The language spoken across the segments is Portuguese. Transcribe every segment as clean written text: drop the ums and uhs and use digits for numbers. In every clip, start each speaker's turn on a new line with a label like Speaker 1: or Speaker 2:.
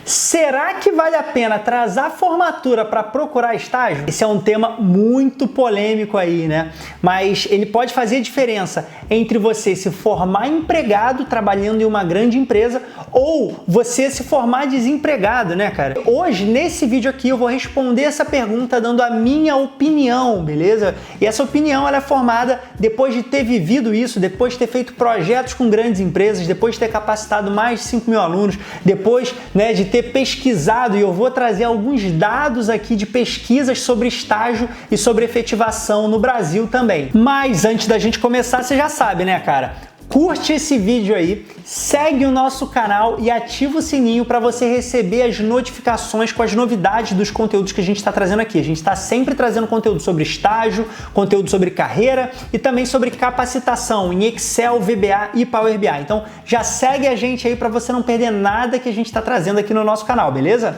Speaker 1: Será que vale a pena atrasar a formatura para procurar estágio? Esse é um tema muito polêmico aí, né? Mas ele pode fazer diferença entre você se formar empregado trabalhando em uma grande empresa ou você se formar desempregado, né, cara? Hoje, nesse vídeo aqui, eu vou responder essa pergunta dando a minha opinião, beleza? E essa opinião ela é formada depois de ter vivido isso, depois de ter feito projetos com grandes empresas, depois de ter capacitado mais de 5 mil alunos, depois, né, de ter pesquisado, e eu vou trazer alguns dados aqui de pesquisas sobre estágio e sobre efetivação no Brasil também. Mas antes da gente começar, você já sabe, né, cara? Curte esse vídeo aí, segue o nosso canal e ativa o sininho para você receber as notificações com as novidades dos conteúdos que a gente está trazendo aqui. A gente está sempre trazendo conteúdo sobre estágio, conteúdo sobre carreira e também sobre capacitação em Excel, VBA e Power BI. Então já segue a gente aí para você não perder nada que a gente está trazendo aqui no nosso canal, beleza?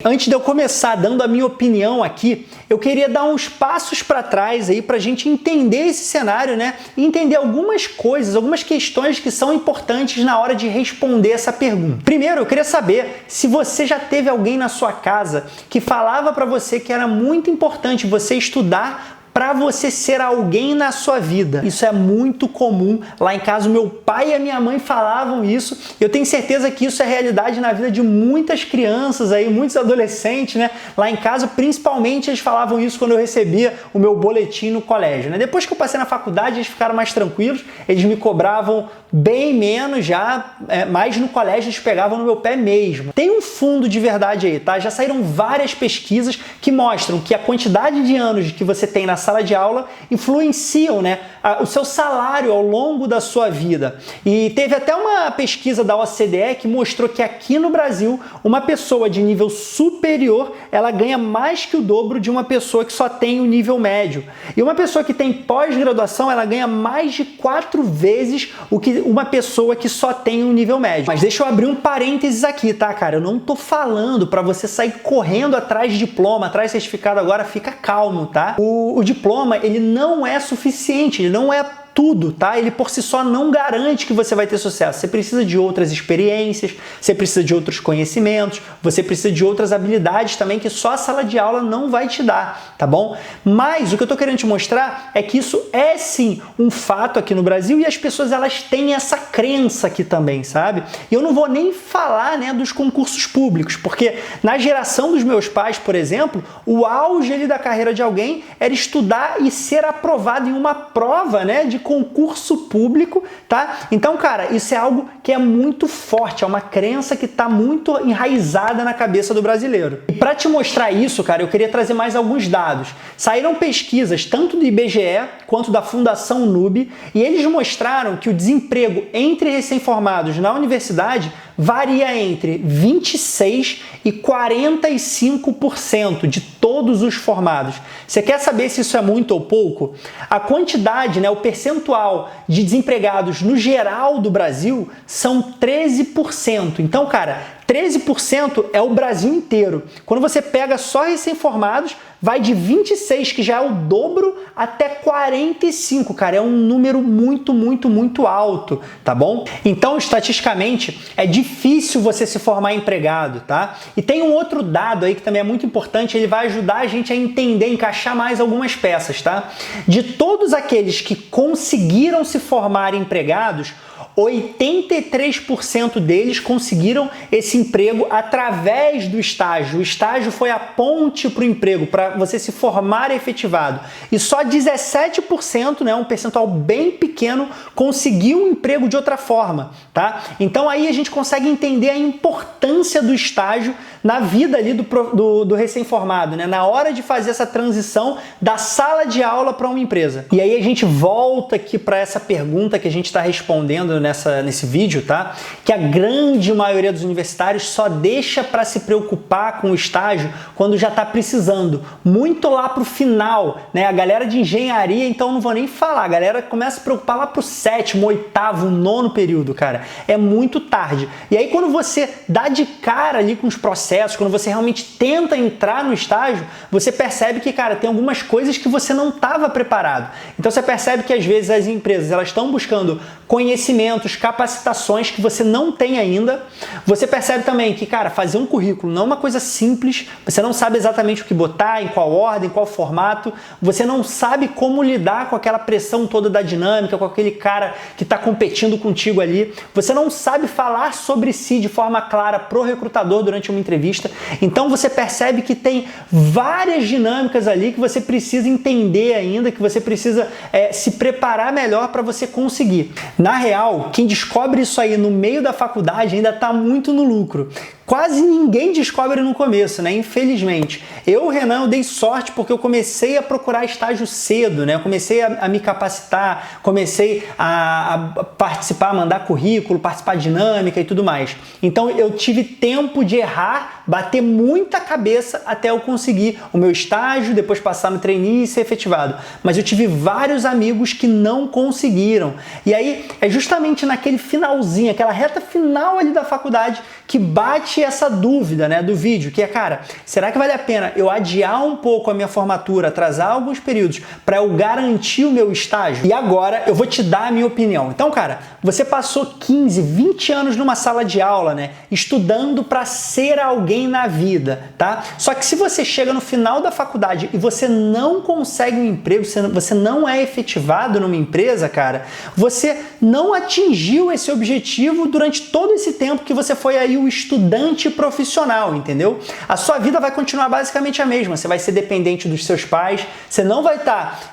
Speaker 1: Antes de eu começar dando a minha opinião aqui, eu queria dar uns passos para trás aí para a gente entender esse cenário, né? E entender algumas coisas, algumas questões que são importantes na hora de responder essa pergunta. Primeiro, eu queria saber se você já teve alguém na sua casa que falava para você que era muito importante você estudar para você ser alguém na sua vida. Isso é muito comum. Lá em casa, meu pai e a minha mãe falavam isso. Eu tenho certeza que isso é realidade na vida de muitas crianças aí, muitos adolescentes, né? Lá em casa, principalmente, eles falavam isso quando eu recebia o meu boletim no colégio, né? Depois que eu passei na faculdade, eles ficaram mais tranquilos. Eles me cobravam bem menos já, mas no colégio eles pegavam no meu pé mesmo. Tem um fundo de verdade aí, tá? Já saíram várias pesquisas que mostram que a quantidade de anos que você tem na sala de aula influenciam, né, o seu salário ao longo da sua vida. E teve até uma pesquisa da OCDE que mostrou que aqui no Brasil, uma pessoa de nível superior, ela ganha mais que o dobro de uma pessoa que só tem o nível médio. E uma pessoa que tem pós-graduação, ela ganha mais de 4 vezes o que uma pessoa que só tem um nível médio. Mas deixa eu abrir um parênteses aqui, tá, cara? Eu não tô falando para você sair correndo atrás de diploma, atrás de certificado agora, fica calmo, tá? O diploma, ele não é suficiente, ele não é tudo, tá? Ele por si só não garante que você vai ter sucesso. Você precisa de outras experiências, você precisa de outros conhecimentos, você precisa de outras habilidades também que só a sala de aula não vai te dar, tá bom? Mas o que eu tô querendo te mostrar é que isso é sim um fato aqui no Brasil e as pessoas elas têm essa crença aqui também, sabe? E eu não vou nem falar, né, dos concursos públicos, porque na geração dos meus pais, por exemplo, o auge ali da carreira de alguém era estudar e ser aprovado em uma prova, né, de concurso público, tá? Então, cara, isso é algo que é muito forte, é uma crença que está muito enraizada na cabeça do brasileiro. E para te mostrar isso, cara, eu queria trazer mais alguns dados. Saíram pesquisas tanto do IBGE quanto da Fundação NUB e eles mostraram que o desemprego entre recém-formados na universidade varia entre 26% e 45% de todos os formados. Você quer saber se isso é muito ou pouco? A quantidade, né, o percentual de desempregados no geral do Brasil são 13%. Então, cara, 13% é o Brasil inteiro. Quando você pega só recém-formados, vai de 26, que já é o dobro, até 45, cara. É um número muito, muito, muito alto, tá bom? Então, estatisticamente, é difícil você se formar empregado, tá? E tem um outro dado aí que também é muito importante, ele vai ajudar a gente a entender, encaixar mais algumas peças, tá? De todos aqueles que conseguiram se formar empregados, 83% deles conseguiram esse emprego através do estágio. O estágio foi a ponte para o emprego, para você se formar efetivado. E só 17%, né, um percentual bem pequeno, conseguiu um emprego de outra forma, tá? Então aí a gente consegue entender a importância do estágio na vida ali do recém-formado, né? Na hora de fazer essa transição da sala de aula para uma empresa. E aí a gente volta aqui para essa pergunta que a gente está respondendo, né, nesse vídeo, tá? Que a grande maioria dos universitários só deixa para se preocupar com o estágio quando já está precisando, muito lá pro final, né? A galera de engenharia, então não vou nem falar, a galera começa a se preocupar lá pro 7º, 8º, 9º período, cara. É muito tarde. E aí quando você dá de cara ali com os processos, quando você realmente tenta entrar no estágio, você percebe que, cara, tem algumas coisas que você não estava preparado. Então você percebe que às vezes as empresas, elas estão buscando conhecimentos, capacitações que você não tem ainda. Você percebe também que, cara, fazer um currículo não é uma coisa simples, você não sabe exatamente o que botar, em qual ordem, em qual formato, você não sabe como lidar com aquela pressão toda da dinâmica, com aquele cara que está competindo contigo ali, você não sabe falar sobre si de forma clara pro recrutador durante uma entrevista, então você percebe que tem várias dinâmicas ali que você precisa entender ainda, que você precisa se preparar melhor para você conseguir. Na real, quem descobre isso aí no meio da faculdade ainda está muito no lucro. Quase ninguém descobre no começo, né? Infelizmente. Eu, Renan, eu dei sorte porque eu comecei a procurar estágio cedo, né? Eu comecei a me capacitar, comecei a participar, mandar currículo, participar de dinâmica e tudo mais. Então eu tive tempo de errar, bater muita cabeça até eu conseguir o meu estágio, depois passar no trainee e ser efetivado. Mas eu tive vários amigos que não conseguiram. E aí é justamente naquele finalzinho, aquela reta final ali da faculdade que bate essa dúvida, né, do vídeo, que é, cara, será que vale a pena eu adiar um pouco a minha formatura, atrasar alguns períodos para eu garantir o meu estágio? E agora eu vou te dar a minha opinião. Então, cara, você passou 15, 20 anos numa sala de aula, né, estudando para ser alguém na vida, tá? Só que se você chega no final da faculdade e você não consegue um emprego, você não é efetivado numa empresa, cara, você não atingiu esse objetivo durante todo esse tempo que você foi aí o estudante profissional, entendeu? A sua vida vai continuar basicamente a mesma, você vai ser dependente dos seus pais, você não vai estar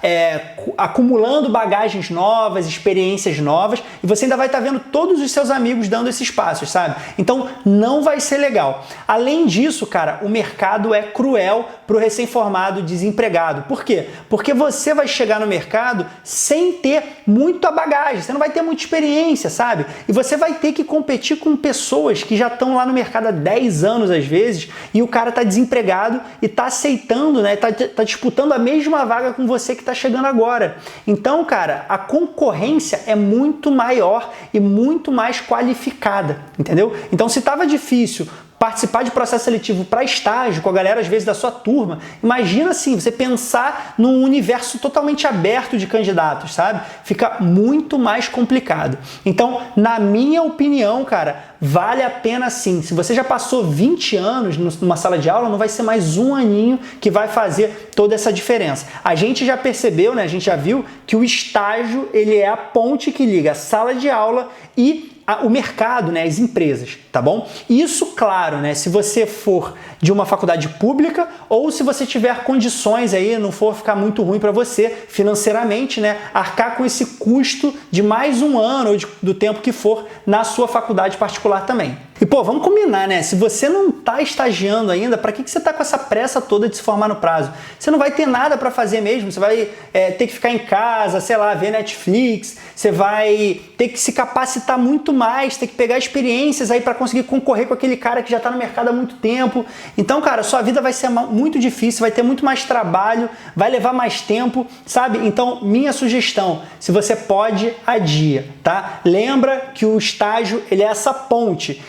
Speaker 1: acumulando bagagens novas, experiências novas, e você ainda vai estar vendo todos os seus amigos dando esses passos, sabe? Então não vai ser legal. Além disso, cara, o mercado é cruel para o recém-formado desempregado. Por quê? Porque você vai chegar no mercado sem ter muita bagagem, você não vai ter muita experiência, sabe? E você vai ter que competir com pessoas que já estão lá no mercado há 10 anos às vezes, e o cara tá desempregado e tá aceitando, né? Tá disputando a mesma vaga com você que tá chegando agora. Então, cara, a concorrência é muito maior e muito mais qualificada, entendeu? Então, se tava difícil participar de processo seletivo para estágio com a galera às vezes da sua turma, imagina assim, você pensar num universo totalmente aberto de candidatos, sabe? Fica muito mais complicado. Então, na minha opinião, cara, vale a pena sim. Se você já passou 20 anos numa sala de aula, não vai ser mais um aninho que vai fazer toda essa diferença. A gente já percebeu, né? A gente já viu que o estágio, ele é a ponte que liga a sala de aula e o mercado, né, as empresas, tá bom? Isso, claro, né, se você for de uma faculdade pública ou se você tiver condições aí, não for ficar muito ruim para você financeiramente, né, arcar com esse custo de mais um ano ou do tempo que for na sua faculdade particular também. E, pô, vamos combinar, né? Se você não tá estagiando ainda, para que você tá com essa pressa toda de se formar no prazo? Você não vai ter nada para fazer mesmo, você vai ter que ficar em casa, sei lá, ver Netflix, você vai ter que se capacitar muito mais, ter que pegar experiências aí para conseguir concorrer com aquele cara que já tá no mercado há muito tempo. Então, cara, sua vida vai ser muito difícil, vai ter muito mais trabalho, vai levar mais tempo, sabe? Então, minha sugestão, se você pode, adia, tá? Lembra que o estágio, ele é essa ponte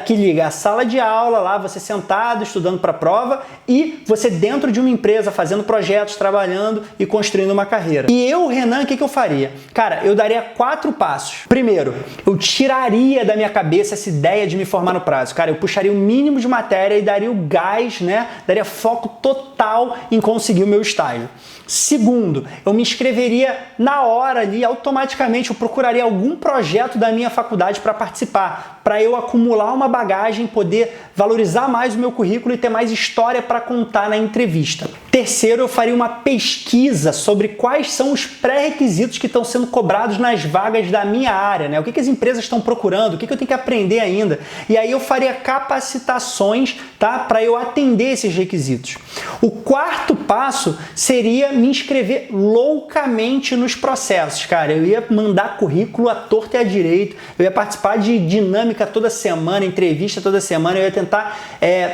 Speaker 1: que liga a sala de aula lá, você sentado, estudando para a prova, e você dentro de uma empresa, fazendo projetos, trabalhando e construindo uma carreira. E eu, Renan, o que eu faria? Cara, eu daria 4 passos. Primeiro, eu tiraria da minha cabeça essa ideia de me formar no prazo. Cara, eu puxaria o mínimo de matéria e daria o gás, né? Daria foco total em conseguir o meu estágio. Segundo, eu me inscreveria na hora ali, automaticamente eu procuraria algum projeto da minha faculdade para participar, para eu acumular uma bagagem, poder valorizar mais o meu currículo e ter mais história para contar na entrevista. Terceiro, eu faria uma pesquisa sobre quais são os pré-requisitos que estão sendo cobrados nas vagas da minha área, né? O que as empresas estão procurando, o que eu tenho que aprender ainda. E aí eu faria capacitações, tá? Para eu atender esses requisitos. O quarto passo seria me inscrever loucamente nos processos, cara. Eu ia mandar currículo à torta e à direita, eu ia participar de dinâmica toda semana, entrevista toda semana, eu ia tentar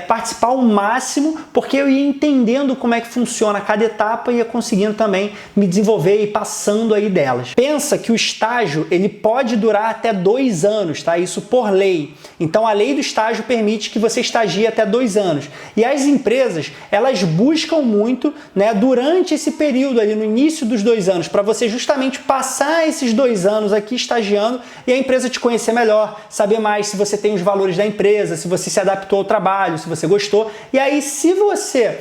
Speaker 1: participar ao máximo, porque eu ia entendendo como é que funciona cada etapa e ia conseguindo também me desenvolver e passando aí delas. Pensa que o estágio ele pode durar até 2 anos, tá? Isso por lei. Então a lei do estágio permite que você estagie até 2 anos. E as empresas, elas buscam muito, né, durante esse período ali, no início dos 2 anos, para você justamente passar esses 2 anos aqui estagiando e a empresa te conhecer melhor, saber mais se você tem os valores da empresa, se você se adaptou ao trabalho, se você gostou. E aí, se você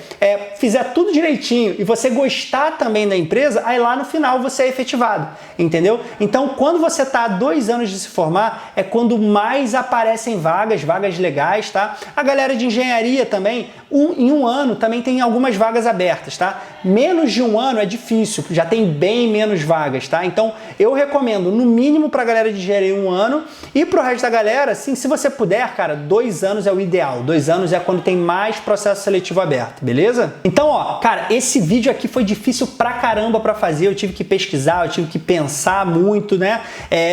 Speaker 1: fizer tudo direitinho e você gostar também da empresa, aí lá no final você é efetivado, entendeu? Então, quando você está há 2 anos de se formar, é quando mais aparecem vagas legais, tá? A galera de engenharia também, em 1 ano também tem algumas vagas abertas, tá? Menos de 1 ano é difícil, já tem bem menos vagas, tá? Então, eu recomendo, no mínimo para a galera de engenharia 1 ano e para o resto da galera, assim, se você puder, cara, 2 anos é o ideal. 2 anos é quando tem mais processo seletivo aberto, beleza? Então, ó, cara, esse vídeo aqui foi difícil pra caramba pra fazer, eu tive que pesquisar, eu tive que pensar muito, né?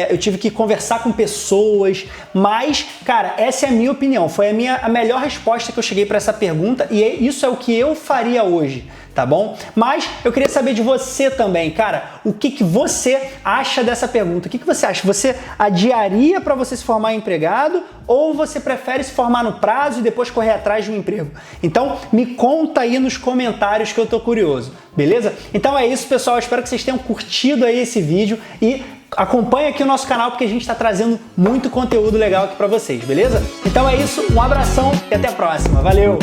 Speaker 1: Eu tive que conversar com pessoas, mas, cara, essa é a minha opinião, foi a melhor resposta que eu cheguei pra essa pergunta e isso é o que eu faria hoje, tá bom? Mas eu queria saber de você também, cara, o que você acha dessa pergunta? O que você acha? Você adiaria para você se formar empregado ou você prefere se formar no prazo e depois correr atrás de um emprego? Então, me conta aí nos comentários que eu tô curioso, beleza? Então é isso, pessoal, eu espero que vocês tenham curtido aí esse vídeo e acompanha aqui o nosso canal porque a gente está trazendo muito conteúdo legal aqui para vocês, beleza? Então é isso, um abração e até a próxima. Valeu!